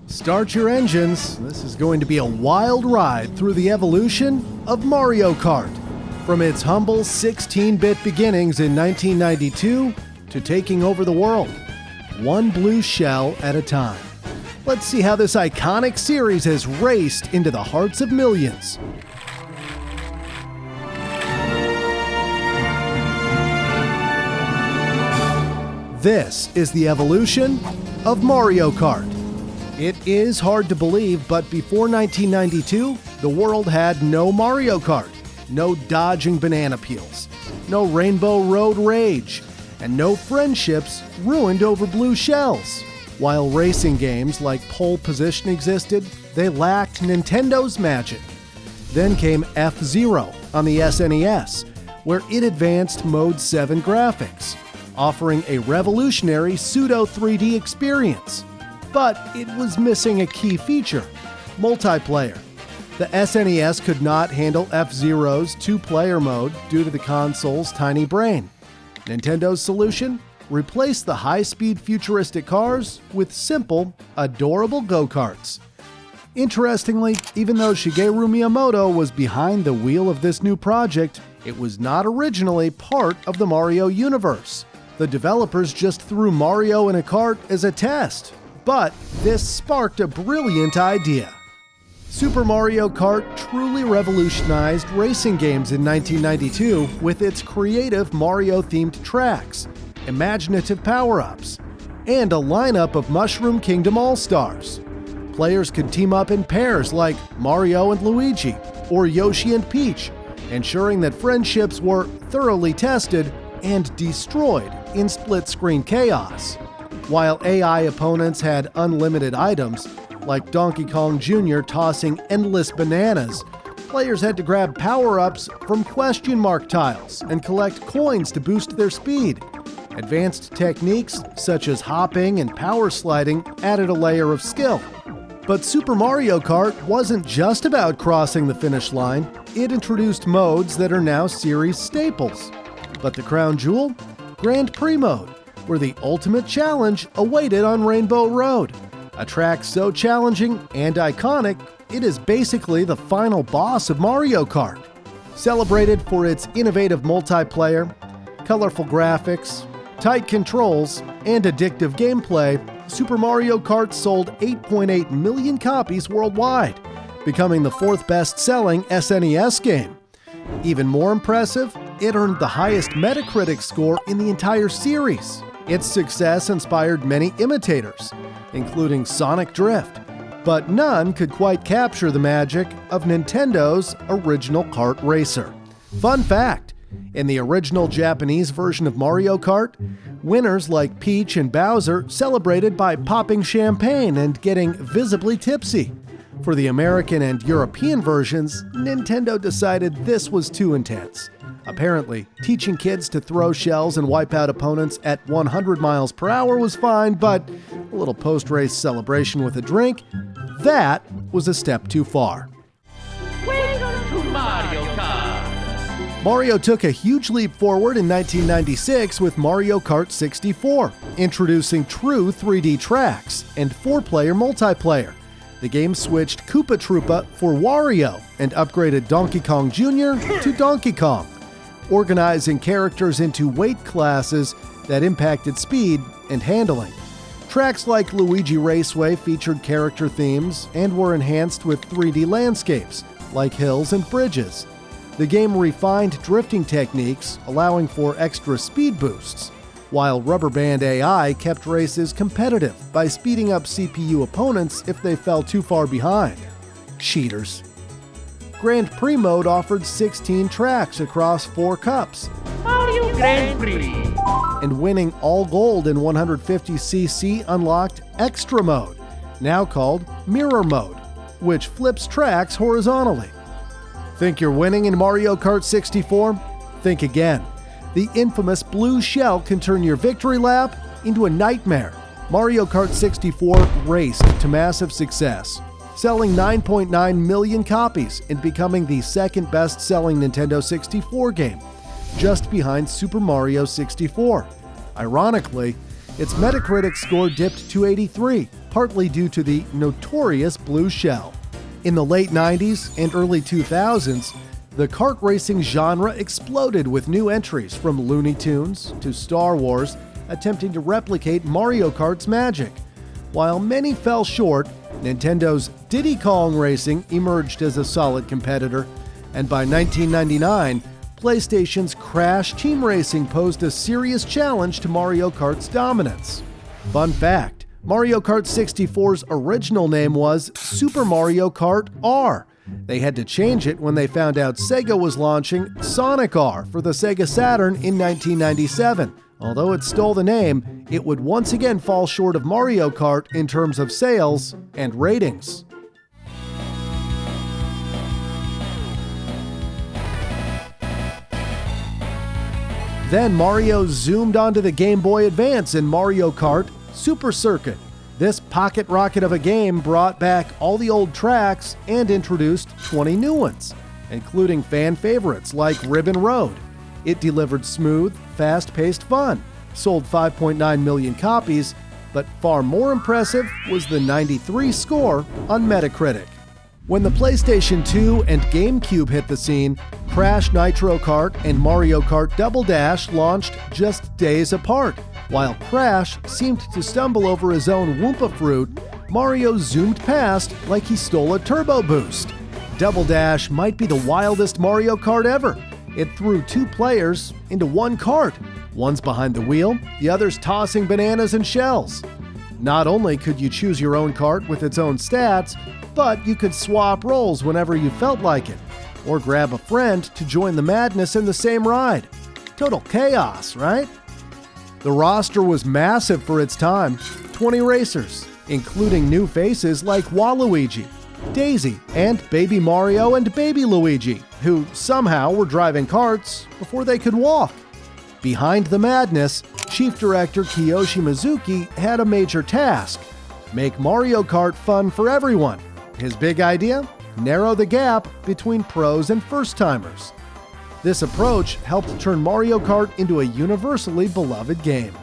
Start your engines. This is going to be a wild ride through the evolution of Mario Kart. From its humble 16-bit beginnings in 1992 to taking over the world, one blue shell at a time. Let's see how this iconic series has raced into the hearts of millions. This is the evolution of Mario Kart. It is hard to believe, but before 1992, the world had no Mario Kart, no dodging banana peels, no Rainbow Road rage, and no friendships ruined over blue shells. While racing games like Pole Position existed, they lacked Nintendo's magic. Then came F-Zero on the SNES, where it advanced Mode 7 graphics, offering a revolutionary pseudo-3D experience. But it was missing a key feature: multiplayer. The SNES could not handle F-Zero's two-player mode due to the console's tiny brain. Nintendo's solution? Replace the high-speed futuristic cars with simple, adorable go-karts. Interestingly, even though Shigeru Miyamoto was behind the wheel of this new project, it was not originally part of the Mario universe. The developers just threw Mario in a kart as a test. But this sparked a brilliant idea. Super Mario Kart truly revolutionized racing games in 1992 with its creative Mario-themed tracks, imaginative power-ups, and a lineup of Mushroom Kingdom All-Stars. Players could team up in pairs like Mario and Luigi, or Yoshi and Peach, ensuring that friendships were thoroughly tested and destroyed in split-screen chaos. While AI opponents had unlimited items, like Donkey Kong Jr. tossing endless bananas, players had to grab power-ups from question mark tiles and collect coins to boost their speed. Advanced techniques such as hopping and power sliding added a layer of skill. But Super Mario Kart wasn't just about crossing the finish line. It introduced modes that are now series staples. But the crown jewel? Grand Prix mode, where the ultimate challenge awaited on Rainbow Road. A track so challenging and iconic, it is basically the final boss of Mario Kart. Celebrated for its innovative multiplayer, colorful graphics, tight controls, and addictive gameplay, Super Mario Kart sold 8.8 million copies worldwide, becoming the fourth best-selling SNES game. Even more impressive, it earned the highest Metacritic score in the entire series. Its success inspired many imitators, including Sonic Drift, but none could quite capture the magic of Nintendo's original kart racer. Fun fact: in the original Japanese version of Mario Kart, winners like Peach and Bowser celebrated by popping champagne and getting visibly tipsy. For the American and European versions, Nintendo decided this was too intense. Apparently, teaching kids to throw shells and wipe out opponents at 100 miles per hour was fine, but a little post-race celebration with a drink, that was a step too far. Welcome to Mario Kart! Mario took a huge leap forward in 1996 with Mario Kart 64, introducing true 3D tracks and 4-player multiplayer. The game switched Koopa Troopa for Wario and upgraded Donkey Kong Jr. to Donkey Kong, organizing characters into weight classes that impacted speed and handling. Tracks like Luigi Raceway featured character themes and were enhanced with 3D landscapes, like hills and bridges. The game refined drifting techniques, allowing for extra speed boosts, while Rubber Band AI kept races competitive by speeding up CPU opponents if they fell too far behind. Cheaters. Grand Prix mode offered 16 tracks across 4 cups. Mario Grand Prix! And winning all gold in 150cc unlocked Extra mode, now called Mirror mode, which flips tracks horizontally. Think you're winning in Mario Kart 64? Think again. The infamous blue shell can turn your victory lap into a nightmare. Mario Kart 64 raced to massive success, selling 9.9 million copies and becoming the second best-selling Nintendo 64 game, just behind Super Mario 64. Ironically, its Metacritic score dipped to 83, partly due to the notorious blue shell. In the late 90s and early 2000s, the kart racing genre exploded with new entries from Looney Tunes to Star Wars, attempting to replicate Mario Kart's magic. While many fell short, Nintendo's Diddy Kong Racing emerged as a solid competitor, and by 1999, PlayStation's Crash Team Racing posed a serious challenge to Mario Kart's dominance. Fun fact, Mario Kart 64's original name was Super Mario Kart R. They had to change it when they found out Sega was launching Sonic R for the Sega Saturn in 1997. Although it stole the name, it would once again fall short of Mario Kart in terms of sales and ratings. Then Mario zoomed onto the Game Boy Advance in Mario Kart Super Circuit. This pocket rocket of a game brought back all the old tracks and introduced 20 new ones, including fan favorites like Ribbon Road. It delivered smooth, fast-paced fun, sold 5.9 million copies, but far more impressive was the 93 score on Metacritic. When the PlayStation 2 and GameCube hit the scene, Crash Nitro Kart and Mario Kart Double Dash launched just days apart. While Crash seemed to stumble over his own Wumpa fruit, Mario zoomed past like he stole a turbo boost. Double Dash might be the wildest Mario Kart ever. It threw two players into one kart. One's behind the wheel, the other's tossing bananas and shells. Not only could you choose your own kart with its own stats, but you could swap roles whenever you felt like it, or grab a friend to join the madness in the same ride. Total chaos, right? The roster was massive for its time, 20 racers, including new faces like Waluigi, Daisy, and Baby Mario and Baby Luigi, who somehow were driving karts before they could walk. Behind the madness, Chief Director Kiyoshi Mizuki had a major task: make Mario Kart fun for everyone. His big idea? Narrow the gap between pros and first-timers. This approach helped turn Mario Kart into a universally beloved game.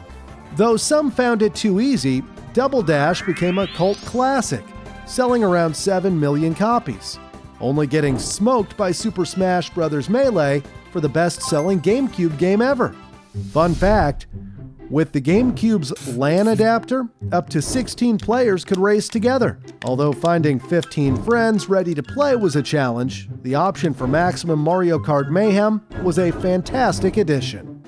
Though some found it too easy, Double Dash became a cult classic, selling around 7 million copies, only getting smoked by Super Smash Bros. Melee for the best-selling GameCube game ever. Fun fact, with the GameCube's LAN adapter, up to 16 players could race together. Although finding 15 friends ready to play was a challenge, the option for Maximum Mario Kart Mayhem was a fantastic addition.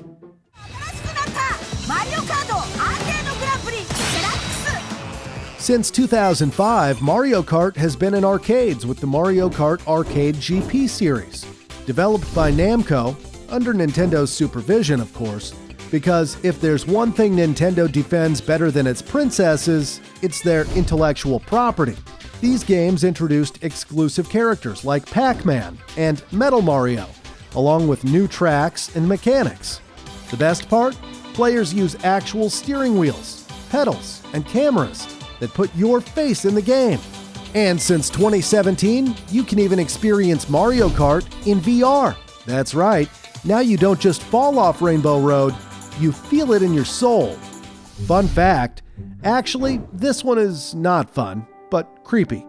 Since 2005, Mario Kart has been in arcades with the Mario Kart Arcade GP series. Developed by Namco, under Nintendo's supervision, of course, because if there's one thing Nintendo defends better than its princesses, it's their intellectual property. These games introduced exclusive characters like Pac-Man and Metal Mario, along with new tracks and mechanics. The best part? Players use actual steering wheels, pedals, and cameras that put your face in the game. And since 2017, you can even experience Mario Kart in VR. That's right, now you don't just fall off Rainbow Road, you feel it in your soul. Fun fact, actually, this one is not fun, but creepy.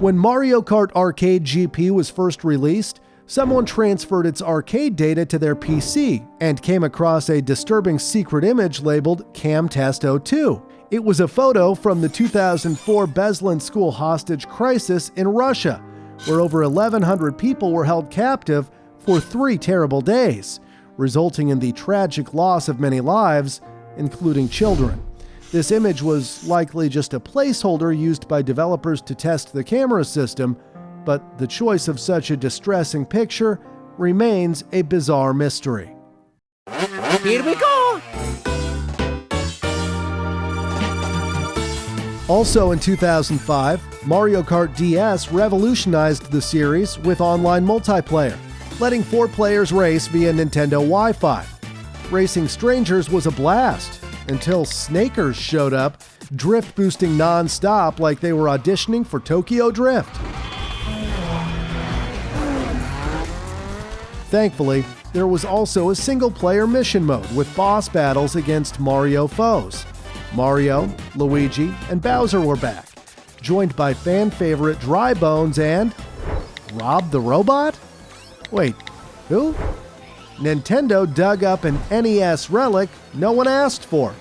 When Mario Kart Arcade GP was first released, someone transferred its arcade data to their PC and came across a disturbing secret image labeled CamTest02. It was a photo from the 2004 Beslan school hostage crisis in Russia, where over 1,100 people were held captive for 3 terrible days, resulting in the tragic loss of many lives, including children. This image was likely just a placeholder used by developers to test the camera system, but the choice of such a distressing picture remains a bizarre mystery. Here we go! Also in 2005, Mario Kart DS revolutionized the series with online multiplayer, letting 4 players race via Nintendo Wi-Fi. Racing strangers was a blast, until Snakers showed up, drift boosting non-stop like they were auditioning for Tokyo Drift. Thankfully, there was also a single-player mission mode with boss battles against Mario foes. Mario, Luigi, and Bowser were back, joined by fan favorite Dry Bones and Rob the Robot? Wait, who? Nintendo dug up an NES relic no one asked for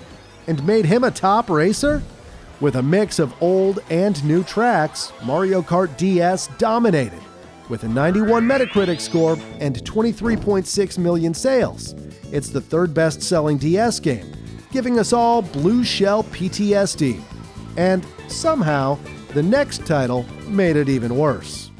and made him a top racer? With a mix of old and new tracks, Mario Kart DS dominated, with a 91 Metacritic score and 23.6 million sales. It's the third best-selling DS game, giving us all blue shell PTSD. And somehow, the next title made it even worse.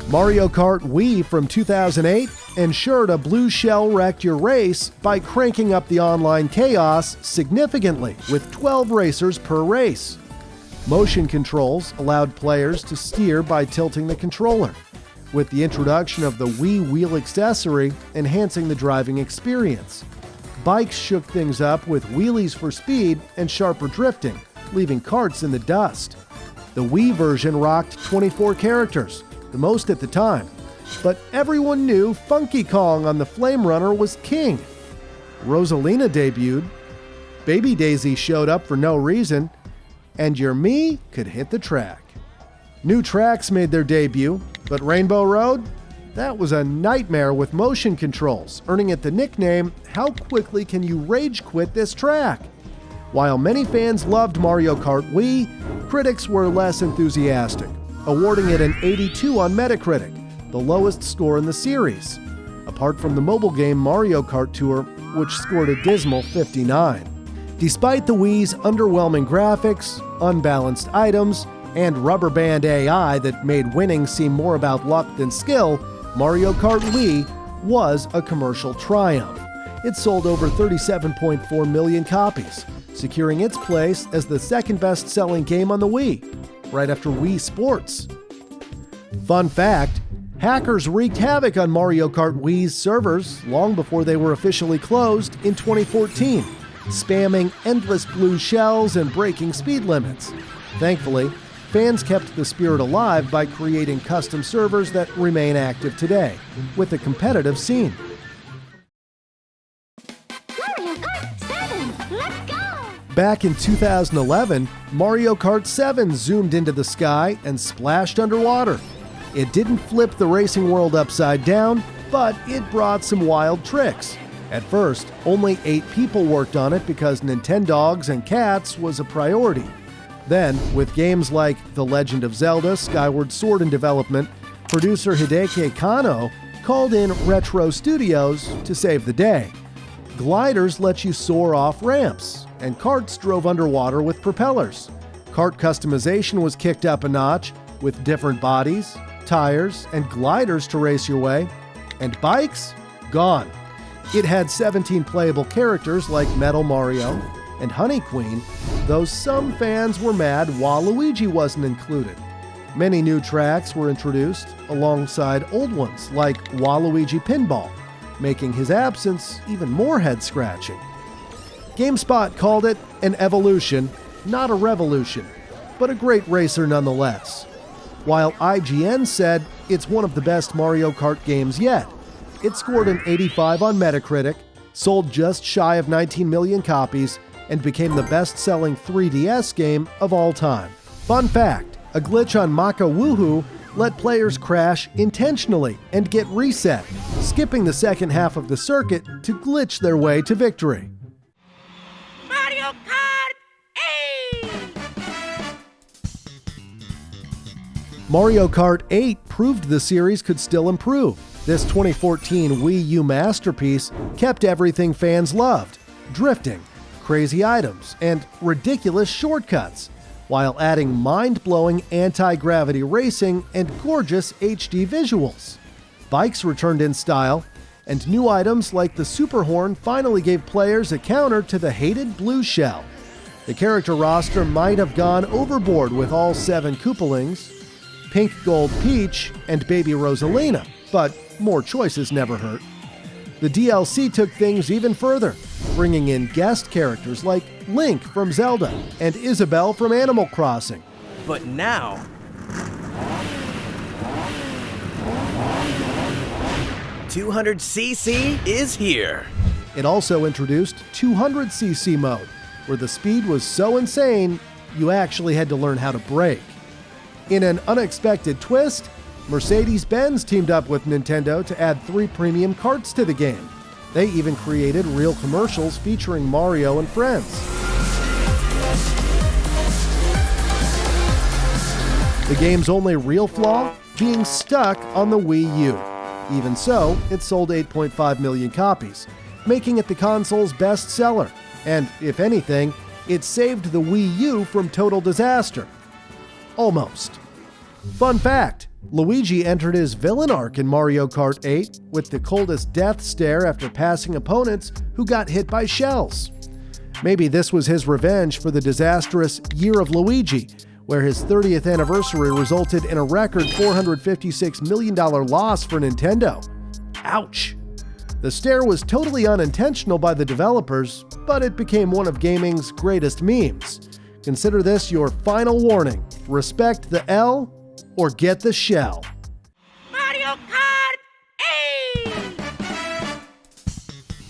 Mario Kart Wii from 2008 ensured a blue shell wrecked your race by cranking up the online chaos significantly with 12 racers per race. Motion controls allowed players to steer by tilting the controller, with the introduction of the Wii wheel accessory enhancing the driving experience. Bikes shook things up with wheelies for speed and sharper drifting, leaving karts in the dust. The Wii version rocked 24 characters, the most at the time, but everyone knew Funky Kong on the Flame Runner was king. Rosalina debuted, Baby Daisy showed up for no reason, and your Mii could hit the track. New tracks made their debut, but Rainbow Road? That was a nightmare with motion controls, earning it the nickname, "How quickly can you rage quit this track?" While many fans loved Mario Kart Wii, critics were less enthusiastic, awarding it an 82 on Metacritic, the lowest score in the series, apart from the mobile game Mario Kart Tour, which scored a dismal 59. Despite the Wii's underwhelming graphics, unbalanced items, and rubber band AI that made winning seem more about luck than skill, Mario Kart Wii was a commercial triumph. It sold over 37.4 million copies, securing its place as the second best-selling game on the Wii, right after Wii Sports. Fun fact, hackers wreaked havoc on Mario Kart Wii's servers long before they were officially closed in 2014, spamming endless blue shells and breaking speed limits. Thankfully, fans kept the spirit alive by creating custom servers that remain active today, with a competitive scene. Mario Kart 7, let's go! Back in 2011, Mario Kart 7 zoomed into the sky and splashed underwater. It didn't flip the racing world upside down, but it brought some wild tricks. At first, only 8 people worked on it because Nintendogs and cats was a priority. Then, with games like The Legend of Zelda Skyward Sword in development, producer Hideki Kano called in Retro Studios to save the day. Gliders let you soar off ramps, and karts drove underwater with propellers. Kart customization was kicked up a notch, with different bodies, tires, and gliders to race your way. And bikes? Gone. It had 17 playable characters like Metal Mario and Honey Queen, though some fans were mad Waluigi wasn't included. Many new tracks were introduced alongside old ones like Waluigi Pinball, making his absence even more head-scratching. GameSpot called it an evolution, not a revolution, but a great racer nonetheless. While IGN said it's one of the best Mario Kart games yet. It scored an 85 on Metacritic, sold just shy of 19 million copies, and became the best-selling 3DS game of all time. Fun fact, a glitch on Maka Woohoo let players crash intentionally and get reset, skipping the second half of the circuit to glitch their way to victory. Mario Kart 8! Mario Kart 8 proved the series could still improve. This 2014 Wii U masterpiece kept everything fans loved: drifting, crazy items, and ridiculous shortcuts, while adding mind-blowing anti-gravity racing and gorgeous HD visuals. Bikes returned in style, and new items like the Super Horn finally gave players a counter to the hated blue shell. The character roster might have gone overboard with all 7 Koopalings, Pink Gold Peach, and Baby Rosalina, but more choices never hurt. The DLC took things even further, bringing in guest characters like Link from Zelda and Isabelle from Animal Crossing. But now, 200cc is here. It also introduced 200cc mode, where the speed was so insane, you actually had to learn how to brake. In an unexpected twist, Mercedes-Benz teamed up with Nintendo to add 3 premium karts to the game. They even created real commercials featuring Mario and friends. The game's only real flaw? Being stuck on the Wii U. Even so, it sold 8.5 million copies, making it the console's best seller. And, if anything, it saved the Wii U from total disaster. Almost. Fun fact, Luigi entered his villain arc in Mario Kart 8 with the coldest death stare after passing opponents who got hit by shells. Maybe this was his revenge for the disastrous Year of Luigi, where his 30th anniversary resulted in a record $456 million loss for Nintendo. Ouch! The stare was totally unintentional by the developers, but it became one of gaming's greatest memes. Consider this your final warning. Respect the L or get the shell. Mario Kart 8!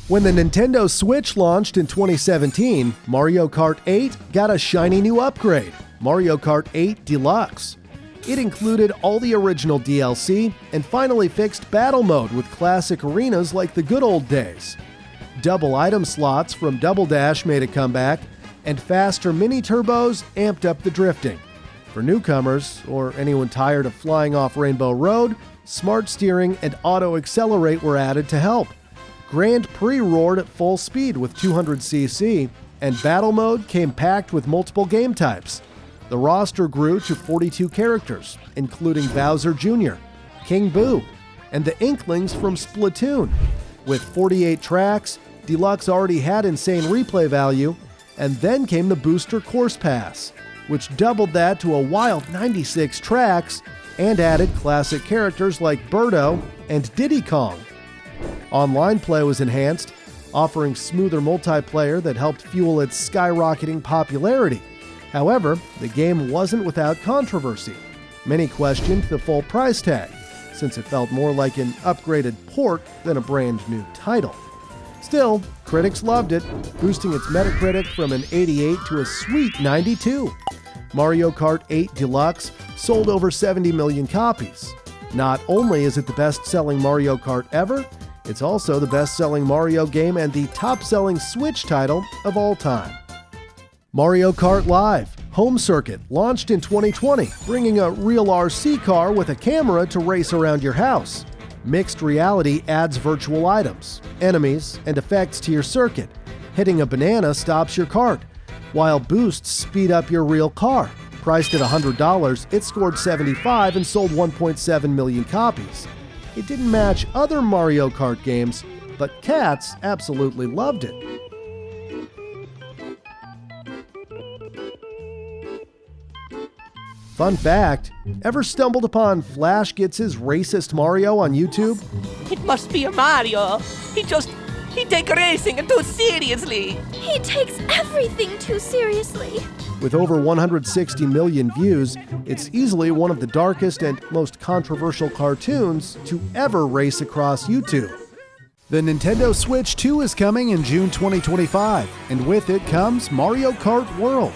When the Nintendo Switch launched in 2017, Mario Kart 8 got a shiny new upgrade, Mario Kart 8 Deluxe. It included all the original DLC and finally fixed battle mode with classic arenas like the good old days. Double item slots from Double Dash made a comeback, and faster mini-turbos amped up the drifting. For newcomers, or anyone tired of flying off Rainbow Road, smart steering and auto-accelerate were added to help. Grand Prix roared at full speed with 200cc, and battle mode came packed with multiple game types. The roster grew to 42 characters, including Bowser Jr., King Boo, and the Inklings from Splatoon. With 48 tracks, Deluxe already had insane replay value, and then came the Booster Course Pass, which doubled that to a wild 96 tracks and added classic characters like Birdo and Diddy Kong. Online play was enhanced, offering smoother multiplayer that helped fuel its skyrocketing popularity. However, the game wasn't without controversy. Many questioned the full price tag, since it felt more like an upgraded port than a brand new title. Still, critics loved it, boosting its Metacritic from an 88 to a sweet 92. Mario Kart 8 Deluxe sold over 70 million copies. Not only is it the best-selling Mario Kart ever, it's also the best-selling Mario game and the top-selling Switch title of all time. Mario Kart Live Home Circuit launched in 2020, bringing a real RC car with a camera to race around your house. Mixed reality adds virtual items, enemies, and effects to your circuit. Hitting a banana stops your cart, while boosts speed up your real car. Priced at $100, it scored 75 and sold 1.7 million copies. It didn't match other Mario Kart games, but cats absolutely loved it. Fun fact, ever stumbled upon Flash Gets His Racist Mario on YouTube? It must be a Mario. He takes racing too seriously. He takes everything too seriously. With over 160 million views, it's easily one of the darkest and most controversial cartoons to ever race across YouTube. The Nintendo Switch 2 is coming in June 2025, and with it comes Mario Kart World.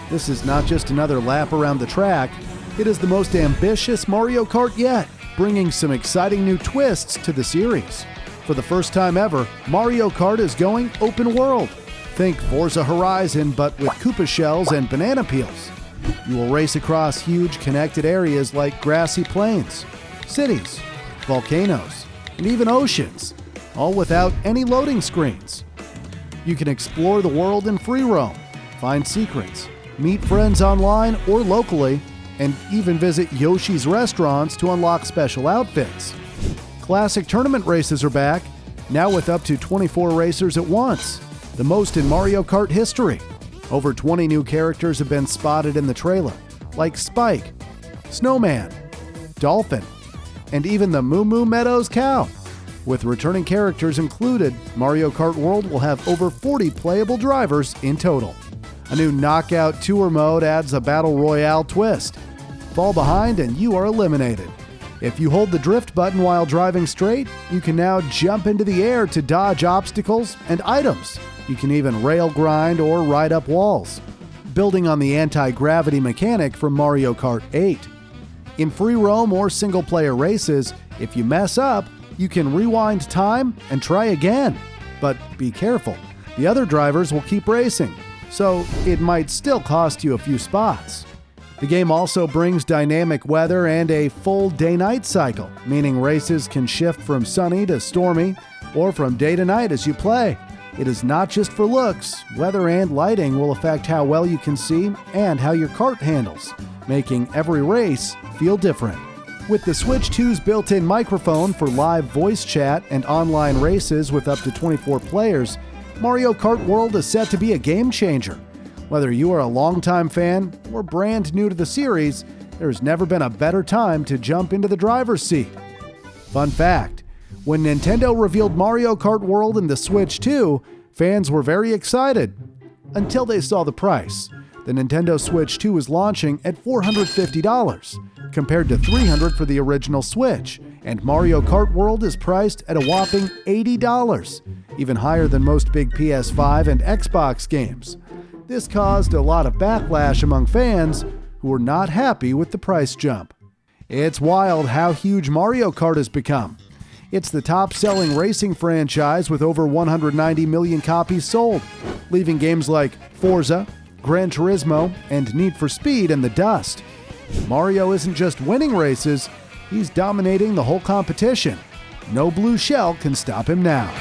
This is not just another lap around the track, it is the most ambitious Mario Kart yet, bringing some exciting new twists to the series. For the first time ever, Mario Kart is going open world. Think Forza Horizon, but with Koopa shells and banana peels. You will race across huge connected areas like grassy plains, cities, volcanoes, and even oceans, all without any loading screens. You can explore the world in free roam, find secrets, meet friends online or locally, and even visit Yoshi's restaurants to unlock special outfits. Classic tournament races are back, now with up to 24 racers at once, the most in Mario Kart history. Over 20 new characters have been spotted in the trailer, like Spike, Snowman, Dolphin, and even the Moo Moo Meadows cow. With returning characters included, Mario Kart World will have over 40 playable drivers in total. A new Knockout Tour mode adds a Battle Royale twist. Fall behind and you are eliminated. If you hold the drift button while driving straight, you can now jump into the air to dodge obstacles and items. You can even rail grind or ride up walls, building on the anti-gravity mechanic from Mario Kart 8. In free roam or single-player races, if you mess up, you can rewind time and try again. But be careful, the other drivers will keep racing, so it might still cost you a few spots. The game also brings dynamic weather and a full day-night cycle, meaning races can shift from sunny to stormy or from day to night as you play. It is not just for looks. Weather and lighting will affect how well you can see and how your kart handles, making every race feel different. With the Switch 2's built-in microphone for live voice chat and online races with up to 24 players, Mario Kart World is set to be a game changer. Whether you are a longtime fan or brand new to the series, there's never been a better time to jump into the driver's seat. Fun fact: when Nintendo revealed Mario Kart World in the Switch 2, fans were very excited, until they saw the price. The Nintendo Switch 2 is launching at $450, compared to $300 for the original Switch, and Mario Kart World is priced at a whopping $80, even higher than most big PS5 and Xbox games. This caused a lot of backlash among fans who were not happy with the price jump. It's wild how huge Mario Kart has become. It's the top-selling racing franchise with over 190 million copies sold, leaving games like Forza, Gran Turismo, and Need for Speed in the dust. Mario isn't just winning races, he's dominating the whole competition. No blue shell can stop him now.